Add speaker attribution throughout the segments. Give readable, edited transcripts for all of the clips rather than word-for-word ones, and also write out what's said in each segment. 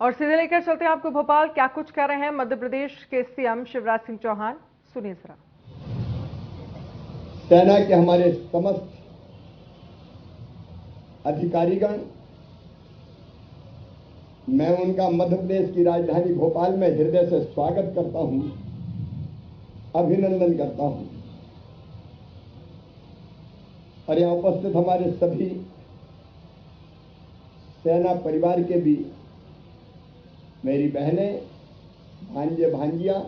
Speaker 1: और सीधे लेकर चलते हैं आपको भोपाल, क्या कुछ कह रहे हैं मध्य प्रदेश के सीएम शिवराज सिंह चौहान, सुनिए जरा।
Speaker 2: सेना के हमारे समस्त अधिकारीगण, मैं उनका मध्य प्रदेश की राजधानी भोपाल में हृदय से स्वागत करता हूं, अभिनंदन करता हूं। और यहां उपस्थित हमारे सभी सेना परिवार के भी मेरी बहनें, भांजे भांजियां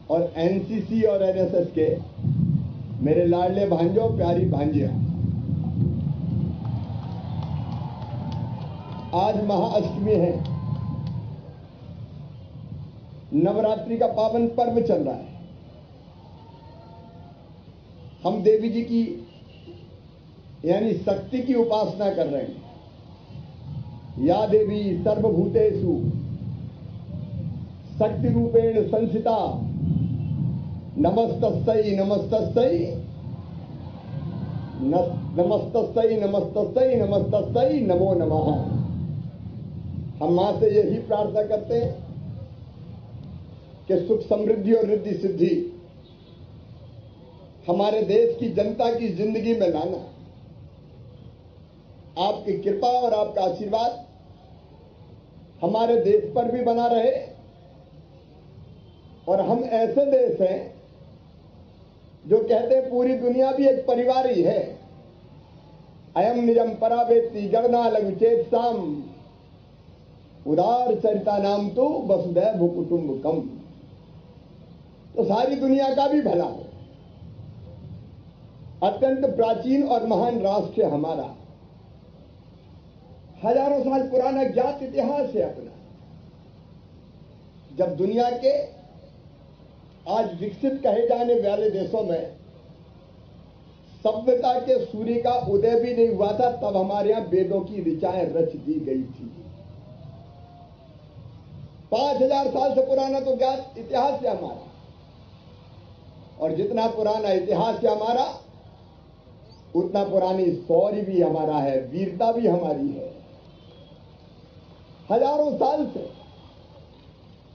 Speaker 2: और एनसीसी और एनएसएस के मेरे लाडले भांजों, प्यारी भांजियां, आज महाअष्टमी है। नवरात्रि का पावन पर्व चल रहा है। हम देवी जी की यानी शक्ति की उपासना कर रहे हैं। या देवी सर्वभूतेषु शक्ति रूपेण संस्थिता नमस्तस्यै नमस्तस्यै नमस्तस्यै नमस्तस्यै नमस्तस्यै नमो नमः। हम मां से यही प्रार्थना करते हैं कि सुख समृद्धि और रिद्धि सिद्धि हमारे देश की जनता की जिंदगी में लाना। आपकी कृपा और आपका आशीर्वाद हमारे देश पर भी बना रहे। और हम ऐसे देश हैं जो कहते हैं पूरी दुनिया भी एक परिवार ही है। अयम निजम परावेत्ति गणना लघुचेत साम उदार चरिता नाम तो वसुधैव कुटुंबकम। तो सारी दुनिया का भी भला हो। अत्यंत प्राचीन और महान राष्ट्र हमारा, हजारों साल पुराना ज्ञात इतिहास है अपना। जब दुनिया के आज विकसित कहे जाने वाले देशों में सभ्यता के सूर्य का उदय भी नहीं हुआ था, तब हमारे यहां वेदों की ऋचाएं रच दी गई थी। 5000 साल से पुराना तो ज्ञात इतिहास है हमारा। और जितना पुराना इतिहास है हमारा, उतना पुरानी शौर्य भी हमारा है, वीरता भी हमारी है। हजारों साल से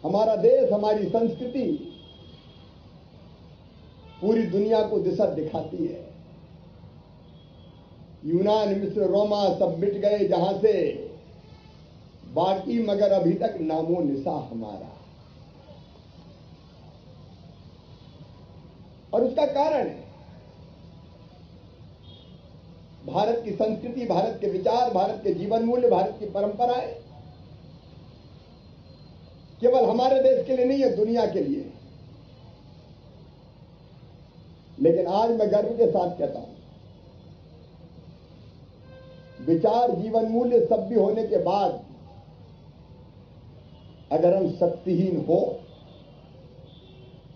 Speaker 2: हमारा देश, हमारी संस्कृति पूरी दुनिया को दिशा दिखाती है। यूनान, मिस्र, रोमा सब मिट गए जहां से, बाकी मगर अभी तक नामो निशा हमारा। और उसका कारण है भारत की संस्कृति, भारत के विचार, भारत के जीवन मूल्य, भारत की परंपराएं। केवल हमारे देश के लिए नहीं है, दुनिया के लिए। लेकिन आज मैं गर्व के साथ कहता हूं, विचार, जीवन मूल्य सब भी होने के बाद अगर हम शक्तिहीन हो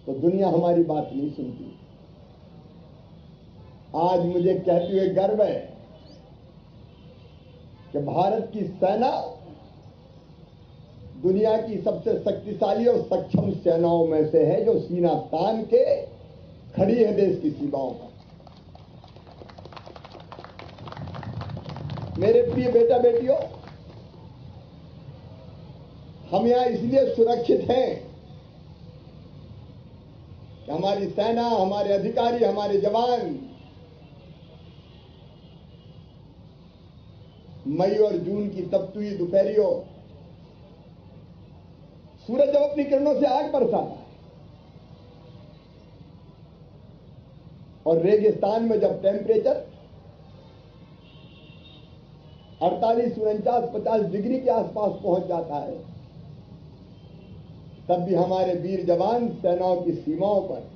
Speaker 2: तो दुनिया हमारी बात नहीं सुनती। आज मुझे कहते हुए गर्व है कि भारत की सेना दुनिया की सबसे शक्तिशाली और सक्षम सेनाओं में से है, जो सीना तान के खड़ी है देश की सीमाओं पर। मेरे प्रिय बेटा बेटियों, हम यहां इसलिए सुरक्षित हैं कि हमारी सेना, हमारे अधिकारी, हमारे जवान मई और जून की तपती हुई दोपहरियों सूरज जब अपनी किरणों से आग बरसाता है और रेगिस्तान में जब टेम्परेचर 48, 49, 50 डिग्री के आसपास पहुंच जाता है, तब भी हमारे वीर जवान सेनाओं की सीमाओं पर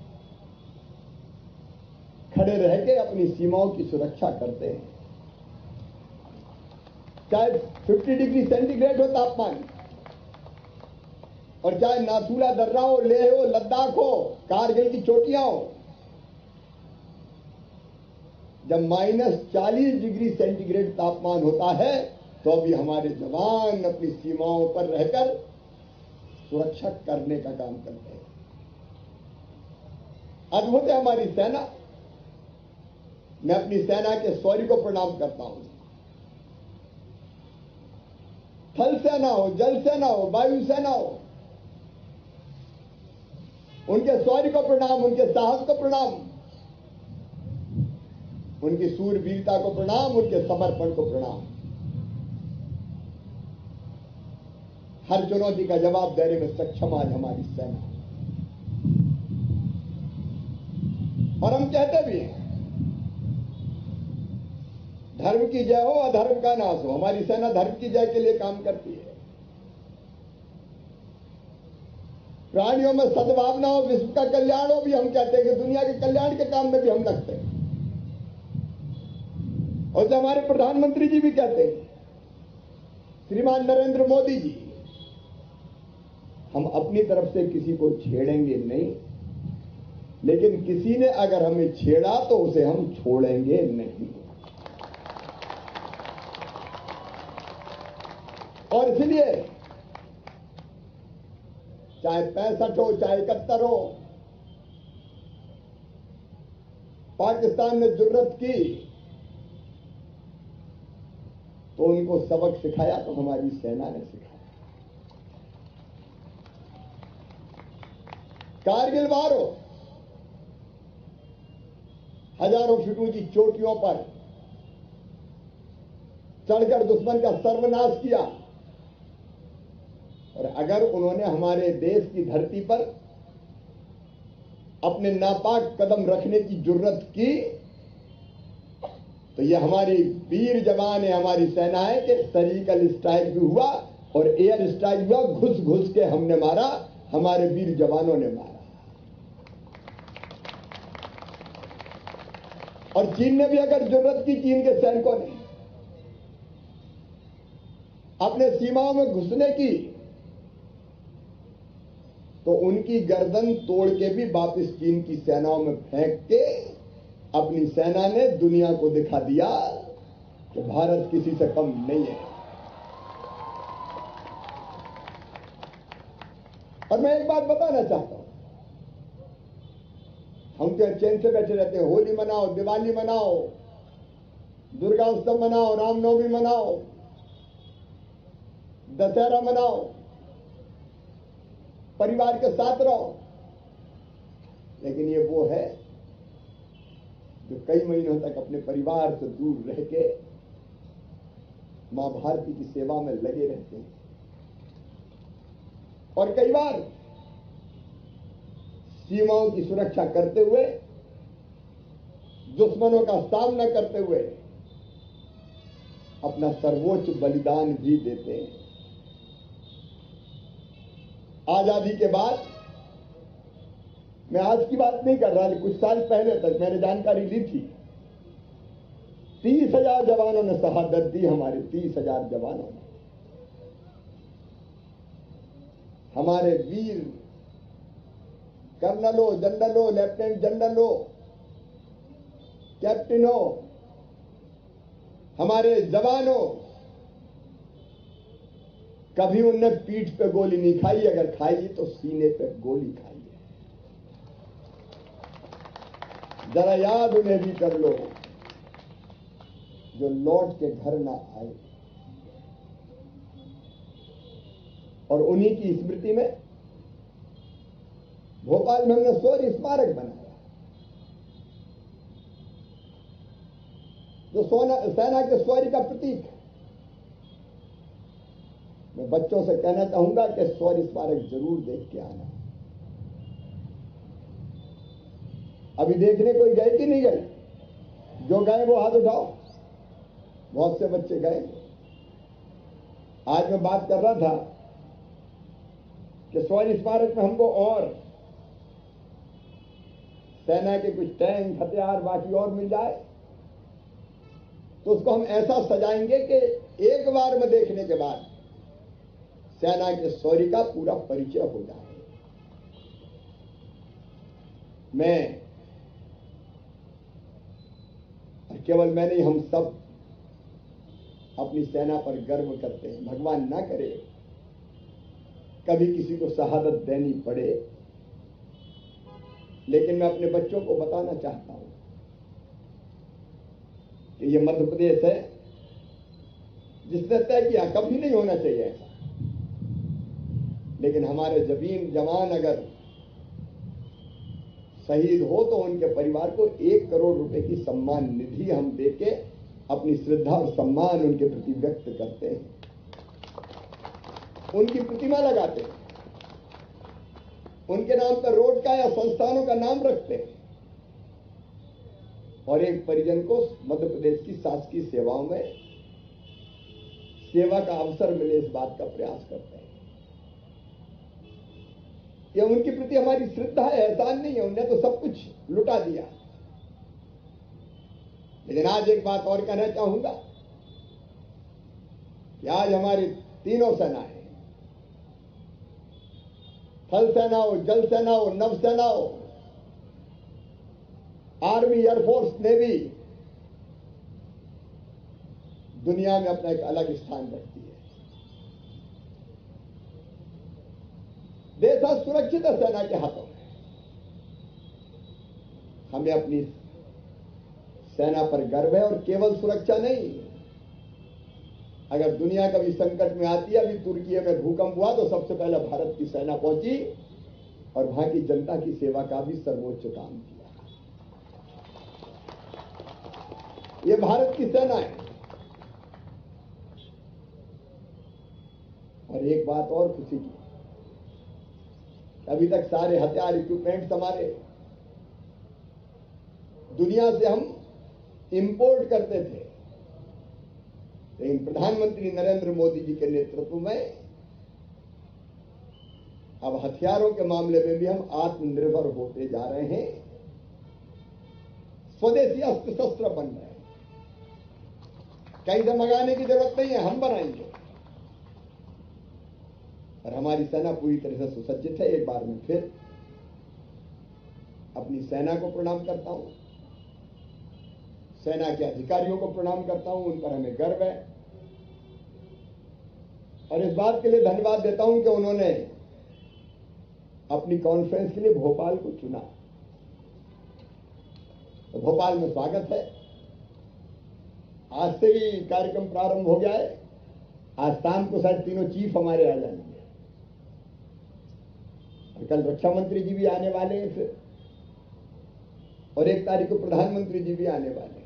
Speaker 2: खड़े रह के अपनी सीमाओं की सुरक्षा करते हैं। चाहे 50 डिग्री सेंटीग्रेड हो तापमान, और चाहे नाथुला दर्रा हो, लेह हो, लद्दाख हो, कारगिल की चोटियां हो, जब -40 डिग्री सेंटीग्रेड तापमान होता है तो भी हमारे जवान अपनी सीमाओं पर रहकर सुरक्षा करने का काम करते हैं। अद्भुत है हमारी सेना। मैं अपनी सेना के शौर्य को प्रणाम करता हूं। थल सेना हो, जल सेना हो, वायु सेना हो, उनके शौर्य को प्रणाम, उनके साहस को प्रणाम, उनकी सूरवीरता को प्रणाम, उनके समर्पण को प्रणाम। हर चुनौती का जवाब देने में सक्षम आज हमारी सेना। और हम कहते भी हैं, धर्म की जय हो, अधर्म का नाश हो। हमारी सेना धर्म की जय के लिए काम करती है। प्राणियों में सद्भावना हो, विश्व का कल्याण हो, भी हम कहते हैं कि दुनिया के कल्याण के काम में भी हम लगते हैं। और जो हमारे प्रधानमंत्री जी भी कहते हैं, श्रीमान नरेंद्र मोदी जी, हम अपनी तरफ से किसी को छेड़ेंगे नहीं, लेकिन किसी ने अगर हमें छेड़ा तो उसे हम छोड़ेंगे नहीं। और इसलिए चाहे 65 हो, चाहे 71 हो, पाकिस्तान ने जुर्रत की तो उनको सबक सिखाया, तो हमारी सेना ने सिखाया। कारगिल वार हो, हजारों फीट ऊंची चोटियों पर चढ़कर दुश्मन का सर्वनाश किया, और अगर उन्होंने हमारे देश की धरती पर अपने नापाक कदम रखने की जुर्रत की, तो ये हमारी वीर जवान है, हमारी सेना है कि सर्जिकल स्ट्राइक भी हुआ और एयर स्ट्राइक हुआ, घुस घुस के हमने मारा, हमारे वीर जवानों ने मारा। और चीन ने भी अगर जुर्रत की, चीन के सैनिकों ने अपने सीमाओं में घुसने की, तो उनकी गर्दन तोड़ के भी वापस चीन की सेनाओं में फेंक के अपनी सेना ने दुनिया को दिखा दिया कि भारत किसी से कम नहीं है। और मैं एक बात बताना चाहता हूं, हम तो चैन से बैठे रहते हैं, होली मनाओ, दिवाली मनाओ, दुर्गा उत्सव मनाओ, रामनवमी मनाओ, दशहरा मनाओ, परिवार के साथ रहो, लेकिन ये वो है जो कई महीनों तक अपने परिवार से दूर रह के मां भारती की सेवा में लगे रहते हैं। और कई बार सीमाओं की सुरक्षा करते हुए, दुश्मनों का सामना करते हुए अपना सर्वोच्च बलिदान भी देते हैं। आजादी के बाद, मैं आज की बात नहीं कर रहा, कुछ साल पहले तक मैंने जानकारी ली थी, 30,000 जवानों ने शहादत दी, हमारे 30,000 जवानों ने। हमारे वीर कर्नल हो, जनरल हो, लेफ्टिनेंट जनरल हो, कैप्टन हो, हमारे जवान हो, कभी उनने पीठ पे गोली नहीं खाई, अगर खाई तो सीने पे गोली खाई है। जरा याद उन्हें भी कर लो जो लौट के घर ना आए। और उन्हीं की स्मृति में भोपाल में हमने शौर्य स्मारक बनाया, जो सेना के शौर्य का प्रतीक है। मैं बच्चों से कहना चाहूंगा कि शौर्य स्मारक जरूर देख के आना। अभी देखने कोई गए कि नहीं गए? जो गए वो हाथ उठाओ। बहुत से बच्चे गए। आज मैं बात कर रहा था कि शौर्य स्मारक में हमको और सेना के कुछ टैंक, हथियार बाकी और मिल जाए तो उसको हम ऐसा सजाएंगे कि एक बार में देखने के बाद सेना के शौर्य का पूरा परिचय हो जाए। मैं, और केवल मैं नहीं, हम सब अपनी सेना पर गर्व करते हैं। भगवान ना करे कभी किसी को शहादत देनी पड़े, लेकिन मैं अपने बच्चों को बताना चाहता हूं कि ये मध्य प्रदेश है, जिसने तय किया कभी नहीं होना चाहिए ऐसा, लेकिन हमारे जवान अगर शहीद हो तो उनके परिवार को 1 करोड़ रुपए की सम्मान निधि हम देके अपनी श्रद्धा और सम्मान उनके प्रति व्यक्त करते हैं, उनकी प्रतिमा लगाते हैं, उनके नाम पर रोड का या संस्थानों का नाम रखते हैं और एक परिजन को मध्य प्रदेश की शासकीय सेवाओं में सेवा का अवसर मिले इस बात का प्रयास करते हैं। यह उनके प्रति हमारी श्रद्धा है, एहसान नहीं है, उन्होंने तो सब कुछ लुटा दिया। लेकिन आज एक बात और कहना चाहूंगा कि आज हमारी तीनों सेनाएं, थल सेना हो, जल सेना हो, नभ सेना हो, आर्मी, एयरफोर्स, नेवी, दुनिया में अपना एक अलग स्थान रखती है। देश आज सुरक्षित है सेना के हाथों में। हमें अपनी सेना पर गर्व है और केवल सुरक्षा नहीं, अगर दुनिया कभी संकट में आती है, अभी तुर्की में भूकंप हुआ तो सबसे पहले भारत की सेना पहुंची और वहां की जनता की सेवा का भी सर्वोच्च काम किया। ये भारत की सेना है। और एक बात और खुशी की, अभी तक सारे हथियार, इक्विपमेंट्स हमारे दुनिया से हम इंपोर्ट करते थे, लेकिन प्रधानमंत्री नरेंद्र मोदी जी के नेतृत्व में अब हथियारों के मामले में भी हम आत्मनिर्भर होते जा रहे हैं, स्वदेशी अस्त्र शस्त्र बन रहे हैं, कहीं से मंगाने की जरूरत नहीं है, हम बनाएंगे। और हमारी सेना पूरी तरह से सुसज्जित है। एक बार मैं फिर अपनी सेना को प्रणाम करता हूं, सेना के अधिकारियों को प्रणाम करता हूं, उन पर हमें गर्व है और इस बात के लिए धन्यवाद देता हूं कि उन्होंने अपनी कॉन्फ्रेंस के लिए भोपाल को चुना। तो भोपाल में स्वागत है। आज से ही कार्यक्रम प्रारंभ हो गया है। आज शाम को शायद तीनों चीफ हमारे आ जाएंगे और कल रक्षा मंत्री जी भी आने वाले हैं फिर, और 1 तारीख को प्रधानमंत्री जी भी आने वाले हैं।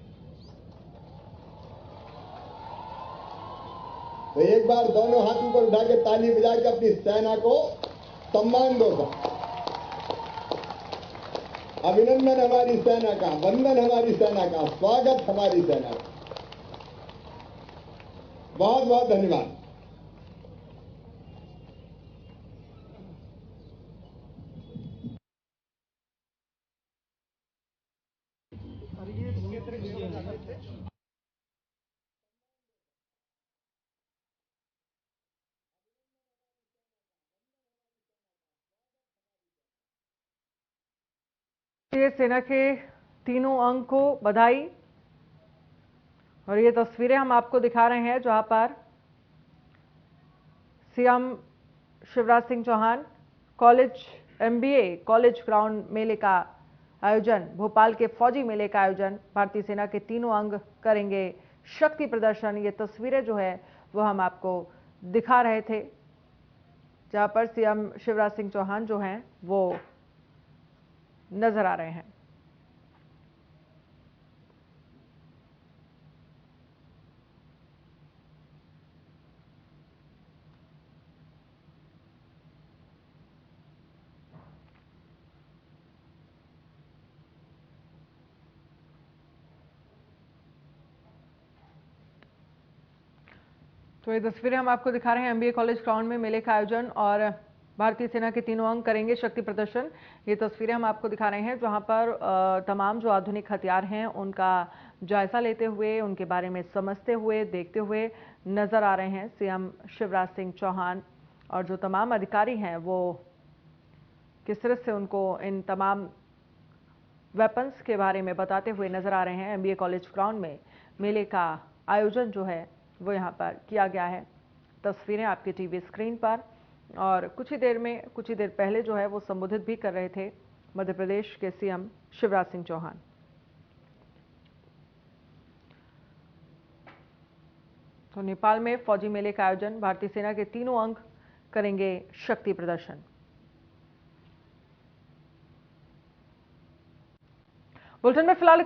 Speaker 2: तो एक बार दोनों हाथ ऊपर उठा के ताली बजा के अपनी सेना को सम्मान दो। अभिनंदन हमारी सेना का, वंदन हमारी सेना का, स्वागत हमारी सेना का। बहुत बहुत धन्यवाद।
Speaker 1: ये सेना के तीनों अंग को बधाई। और ये तस्वीरें हम आपको दिखा रहे हैं जहां पर CM Shivraj Singh Chouhan MBA college ground मेले का आयोजन, भोपाल के फौजी मेले का आयोजन भारतीय सेना के तीनों अंग करेंगे शक्ति प्रदर्शन। ये तस्वीरें जो है वो हम आपको दिखा रहे थे, जहां पर सीएम शिवराज सिंह चौहान जो हैं वो नजर आ रहे हैं। तो ये तस्वीरें हम आपको दिखा रहे हैं MBA कॉलेज ग्राउंड में मेले का आयोजन और भारतीय सेना के तीनों अंग करेंगे शक्ति प्रदर्शन। ये तस्वीरें हम आपको दिखा रहे हैं जहां पर तमाम जो आधुनिक हथियार हैं उनका जायजा लेते हुए, उनके बारे में समझते हुए, देखते हुए नजर आ रहे हैं सीएम शिवराज सिंह चौहान। और जो तमाम अधिकारी हैं वो किस तरह से उनको इन तमाम वेपन्स के बारे में बताते हुए नजर आ रहे हैं। MBA कॉलेज ग्राउंड में मेले का आयोजन जो है वो यहाँ पर किया गया है। तस्वीरें आपके टीवी स्क्रीन पर। और कुछ ही देर पहले जो है वो संबोधित भी कर रहे थे मध्य प्रदेश के सीएम शिवराज सिंह चौहान। तो नेपाल में फौजी मेले का आयोजन, भारतीय सेना के तीनों अंग करेंगे शक्ति प्रदर्शन। बुलेटिन में फिलहाल